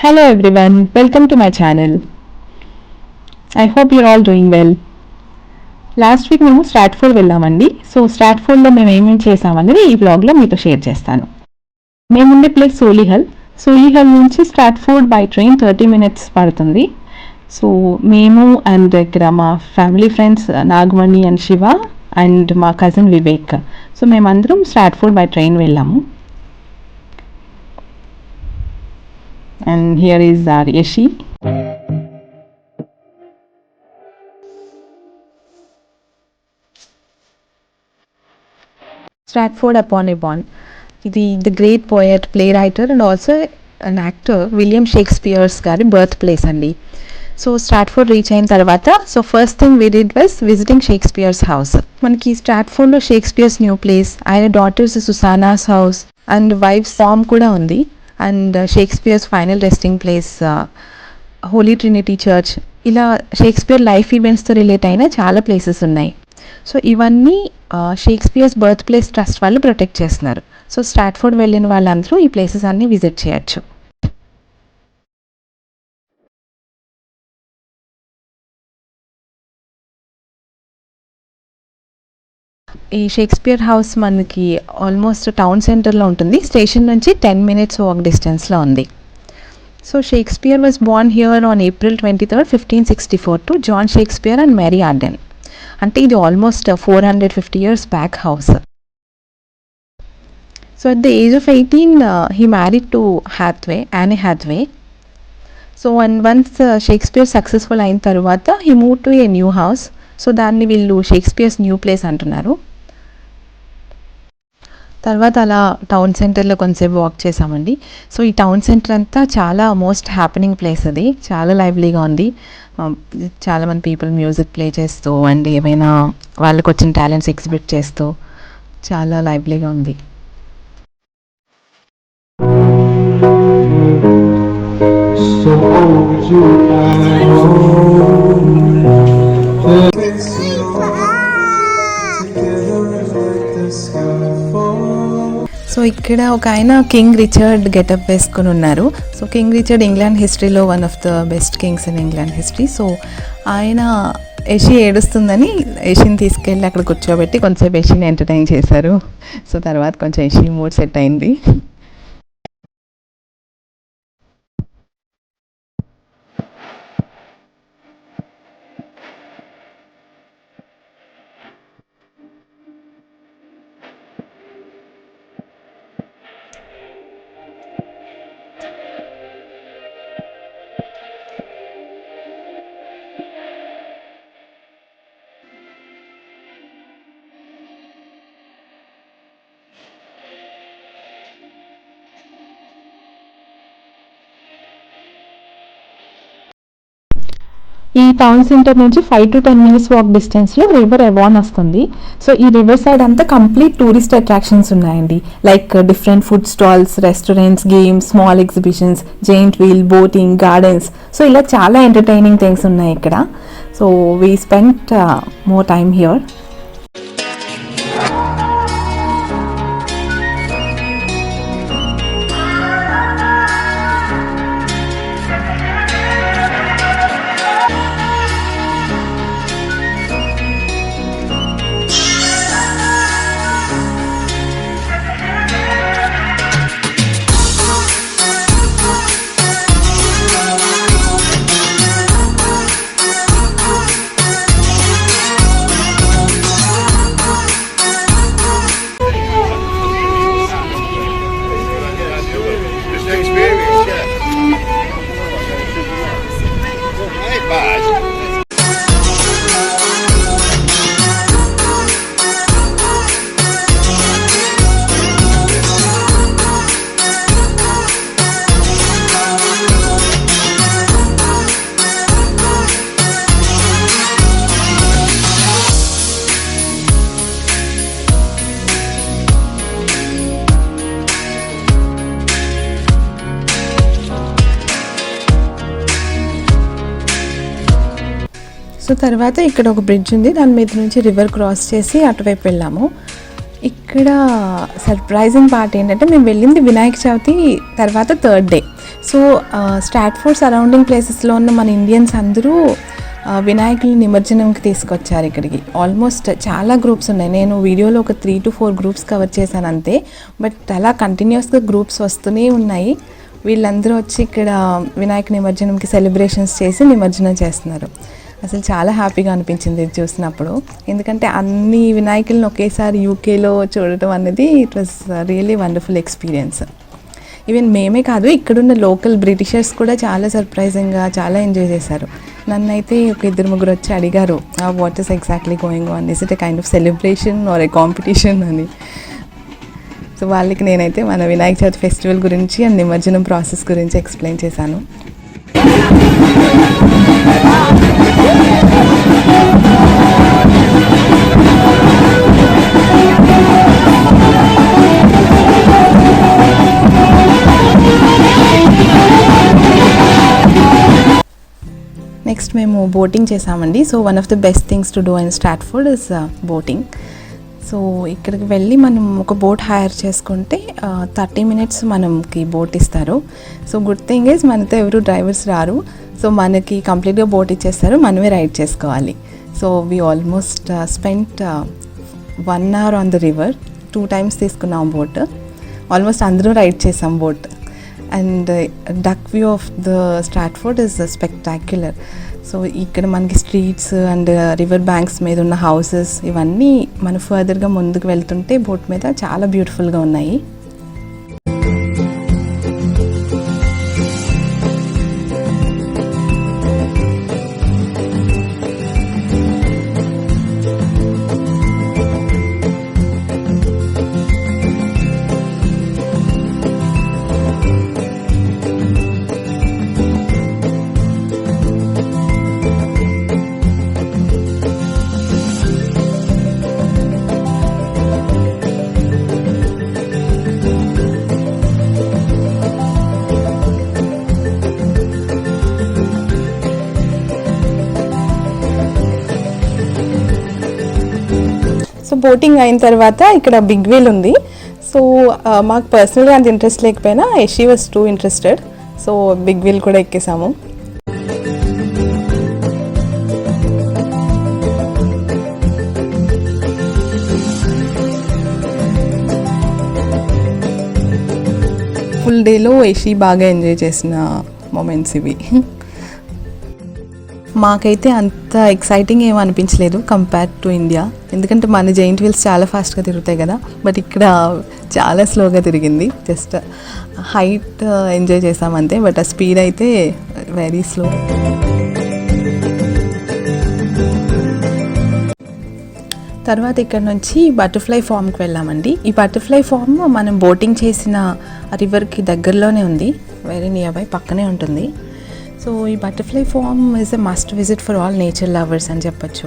Hello everyone, welcome to my channel. I hope you're all doing well. Last week మేము స్ట్రాట్ఫోర్డ్ వెళ్ళామండి. So స్ట్రాట్ఫోర్డ్లో మేము ఏమేమి చేసామనేది ఈ వ్లాగ్లో మీతో షేర్ చేస్తాను. మేముండే ప్లేస్ సోలిహల్. సోలిహల్ నుంచి స్ట్రాట్ఫోర్డ్ బై ట్రైన్ 30 minutes పడుతుంది. సో మేము అండ్ ఇక్కడ మా family friends Nagamani and Shiva and మా కజిన్ వివేక్. సో మేమందరం స్ట్రాట్ఫోర్డ్ బై ట్రైన్ వెళ్ళాము. And here is our Yeshi. Stratford-upon-Avon. The great poet, playwright and also an actor William Shakespeare's birthplace andi. So Stratford reach ayin tarvata, so first thing we did was visiting Shakespeare's house. Manaki Stratford lo Shakespeare's new place, ayana daughter's Susanna's house and wife's farm kuda undi. And Shakespeare's final resting place, Holy Trinity Church, ఇలా Shakespeare life ఈవెంట్స్తో relate అయిన చాలా places ఉన్నాయి. So ఇవన్నీ Shakespeare's Birthplace Trust వాళ్ళు protect చేస్తున్నారు. So Stratford వెళ్ళిన వాళ్ళందరూ ఈ ప్లేసెస్ అన్నీ విజిట్ చేయొచ్చు. ఈ షేక్స్పియర్ హౌస్ మనకి ఆల్మోస్ట్ టౌన్ సెంటర్లో ఉంటుంది. స్టేషన్ నుంచి 10 minutes వాక్ డిస్టెన్స్లో ఉంది. So Shakespeare was born here on April 23rd, 1564 to John Shakespeare and Mary Arden. అంటే ఇది almost 450 years back house. So at the age of 18 he married to Anne Hathaway. So once Shakespeare successful అయిన తర్వాత he move to a new house. So దాన్ని వీళ్ళు Shakespeare's new place అంటున్నారు. తర్వాత అలా town సెంటర్లో కొంతసేపు వాక్ చేసామండి. సో ఈ టౌన్ సెంటర్ అంతా చాలా మోస్ట్ హ్యాపెనింగ్ ప్లేస్, అది చాలా లైవ్లీగా ఉంది. చాలామంది పీపుల్ మ్యూజిక్ ప్లే చేస్తూ అండ్ ఏమైనా వాళ్ళకి వచ్చిన టాలెంట్స్ ఎగ్జిబిట్ చేస్తూ చాలా లైవ్లీగా ఉంది. సో ఇక్కడ ఒక ఆయన కింగ్ రిచర్డ్ గెటప్ వేసుకొని ఉన్నారు. సో కింగ్ రిచర్డ్ ఇంగ్లాండ్ హిస్టరీలో one of the best Kings in England history. So ఆయన యషి ఏడుస్తుందని యషిని తీసుకెళ్ళి అక్కడ కూర్చోబెట్టి కొంచెంసేపు యషిని ఎంటర్టైన్ చేశారు. సో తర్వాత కొంచెం యషి మూడ్ సెట్ అయింది. ఈ టౌన్ సెంటర్ నుంచి 5 to 10 minutes వాక్ డిస్టెన్స్లో రివర్ ఎవాన్ వస్తుంది. సో ఈ రివర్ సైడ్ అంతా కంప్లీట్ టూరిస్ట్ అట్రాక్షన్స్ ఉన్నాయండి. Like different food stalls, restaurants, games, small exhibitions, giant wheel, boating, gardens. So ఇలా చాలా ఎంటర్టైనింగ్ థింగ్స్ ఉన్నాయి ఇక్కడ. So we spent more time here. So తర్వాత ఇక్కడ ఒక బ్రిడ్జ్ ఉంది, దాని మీద నుంచి రివర్ క్రాస్ చేసి అటువైపు వెళ్ళాము. ఇక్కడ సర్ప్రైజింగ్ పార్ట్ ఏంటంటే మేము వెళ్ళింది వినాయక చవితి తర్వాత 3rd డే. సో స్ట్రాట్ఫోర్డ్ సరౌండింగ్ ప్లేసెస్లో ఉన్న మన ఇండియన్స్ అందరూ వినాయకుని నిమజ్జనంకి తీసుకొచ్చారు ఇక్కడికి. ఆల్మోస్ట్ చాలా గ్రూప్స్ ఉన్నాయి. నేను వీడియోలో ఒక 3 to 4 గ్రూప్స్ కవర్ చేశాను అంతే. బట్ అలా కంటిన్యూస్గా గ్రూప్స్ వస్తూనే ఉన్నాయి. వీళ్ళందరూ వచ్చి ఇక్కడ వినాయక నిమజ్జనంకి సెలబ్రేషన్స్ చేసి నిమజ్జనం చేస్తున్నారు. అసలు చాలా హ్యాపీగా అనిపించింది ఇది చూసినప్పుడు. ఎందుకంటే అన్ని వినాయకులను ఒకేసారి యూకేలో చూడటం అనేది it was really wonderful experience. Even మేమే కాదు, ఇక్కడున్న లోకల్ బ్రిటిషర్స్ కూడా చాలా సర్ప్రైజింగ్గా చాలా ఎంజాయ్ చేశారు. నన్నైతే ఒక 2-3 వచ్చి అడిగారు, what is exactly going on, is it a kind of celebration or a competition అని. సో వాళ్ళకి నేనైతే మన వినాయక చవితి ఫెస్టివల్ గురించి అండ్ నిమజ్జనం ప్రాసెస్ గురించి ఎక్స్ప్లెయిన్ చేశాను. నెక్స్ట్ మేము బోటింగ్ చేసామండి. So one of the best things to do in Stratford is boating. So ఇక్కడికి వెళ్ళి మనం ఒక బోట్ హైర్ చేసుకుంటే 30 minutes మనకి బోట్ ఇస్తారు. సో గుడ్ థింగ్ ఈజ్ మనతో ఎవరు డ్రైవర్స్ రారు. సో మనకి కంప్లీట్గా బోట్ ఇచ్చేస్తారు, మనమే రైడ్ చేసుకోవాలి. So we almost spent 1 hour on the river. 2 times తీసుకున్నాం బోట్. ఆల్మోస్ట్ అందరూ రైడ్ చేసాం boat. And duck view of the Stratford is spectacular. So ఇక్కడ మనకి స్ట్రీట్స్ అండ్ రివర్ బ్యాంక్స్ మీద ఉన్న హౌసెస్ ఇవన్నీ మనం ఫర్దర్గా ముందుకు వెళ్తుంటే బోట్ మీద చాలా బ్యూటిఫుల్గా ఉన్నాయి. సో బోటింగ్ అయిన తర్వాత ఇక్కడ బిగ్ వీల్ ఉంది. సో మాకు పర్సనల్గా అంత ఇంట్రెస్ట్ లేకపోయినా Yashi was too interested. So big wheel కూడా ఎక్కేసాము. ఫుల్ డేలో యషీ బాగా ఎంజాయ్ చేసిన మూమెంట్స్ ఇవి. మాకైతే అంత ఎక్సైటింగ్ ఏం అనిపించలేదు కంపేర్ టు ఇండియా. ఎందుకంటే మన జైంట్ వీల్స్ చాలా ఫాస్ట్గా తిరుగుతాయి కదా, బట్ ఇక్కడ చాలా స్లోగా తిరిగింది. జస్ట్ హైట్ ఎంజాయ్ చేసామంతే, బట్ ఆ స్పీడ్ అయితే వెరీ స్లో. తర్వాత ఇక్కడ నుంచి బటర్ఫ్లై ఫామ్కి వెళ్ళామండి. ఈ బటర్ఫ్లై ఫామ్ మనం బోటింగ్ చేసిన రివర్కి దగ్గరలోనే ఉంది, వెరీ నియర్ బై, పక్కనే ఉంటుంది. సో ఈ butterfly farm is a must visit for all nature lovers అని చెప్పొచ్చు.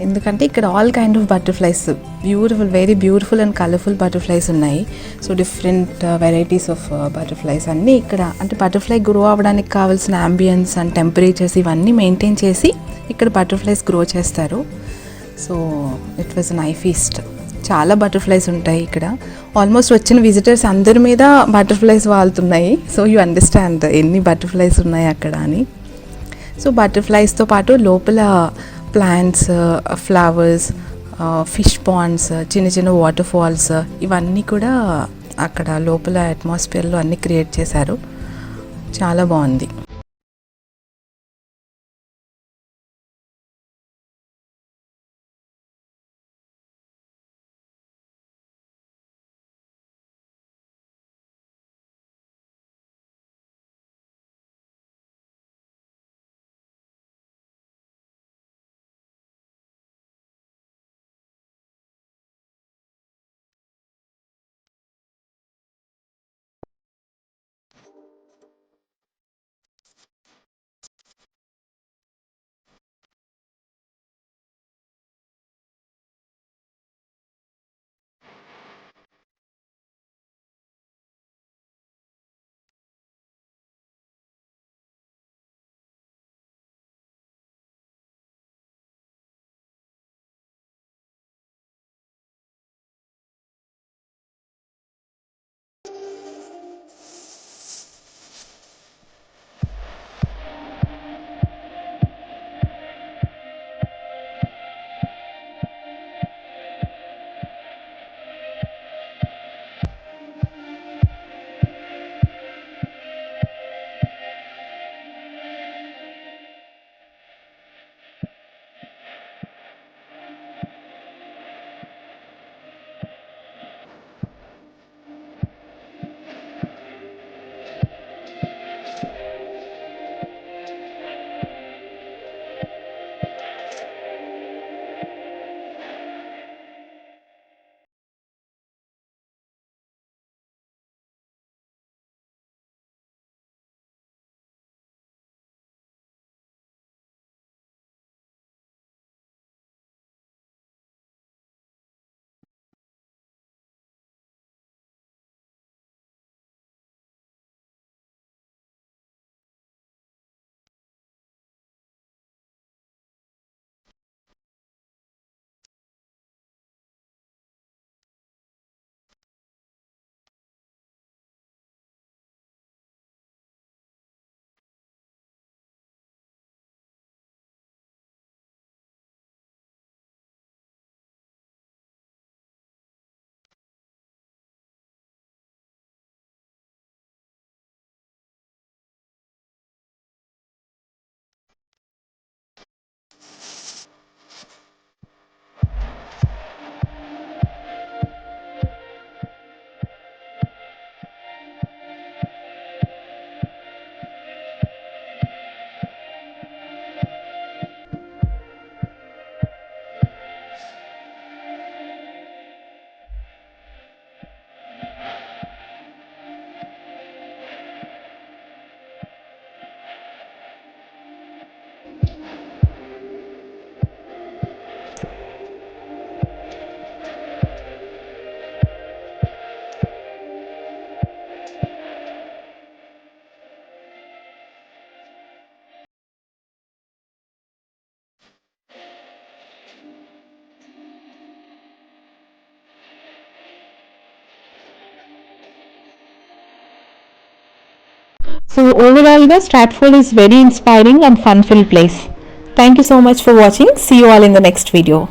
ఎందుకంటే ఇక్కడ all kind of butterflies, beautiful, very beautiful and colourful butterflies ఉన్నాయి. So different varieties of butterflies అన్నీ ఇక్కడ, అంటే బటర్ఫ్లై గ్రో అవ్వడానికి కావాల్సిన అంబియన్స్ అండ్ టెంపరేచర్స్ ఇవన్నీ మెయింటైన్ చేసి ఇక్కడ బటర్ఫ్లైస్ గ్రో చేస్తారు. So it was an eye feast. చాలా బటర్ఫ్లైస్ ఉంటాయి ఇక్కడ. ఆల్మోస్ట్ వచ్చిన విజిటర్స్ అందరి మీద బటర్ఫ్లైస్ వాళ్తున్నాయి. సో యూ అండర్స్టాండ్ ఎన్ని బటర్ఫ్లైస్ ఉన్నాయి అక్కడ అని. సో బటర్ఫ్లైస్తో పాటు లోపల ప్లాంట్స్, ఫ్లవర్స్, ఫిష్ పాండ్స్, చిన్న చిన్న వాటర్ ఫాల్స్ ఇవన్నీ కూడా అక్కడ లోపల అట్మాస్ఫియర్లో అన్నీ క్రియేట్ చేశారు. చాలా బాగుంది. So overall, Stratford is very inspiring and fun-filled place. Thank you so much for watching. See you all in the next video.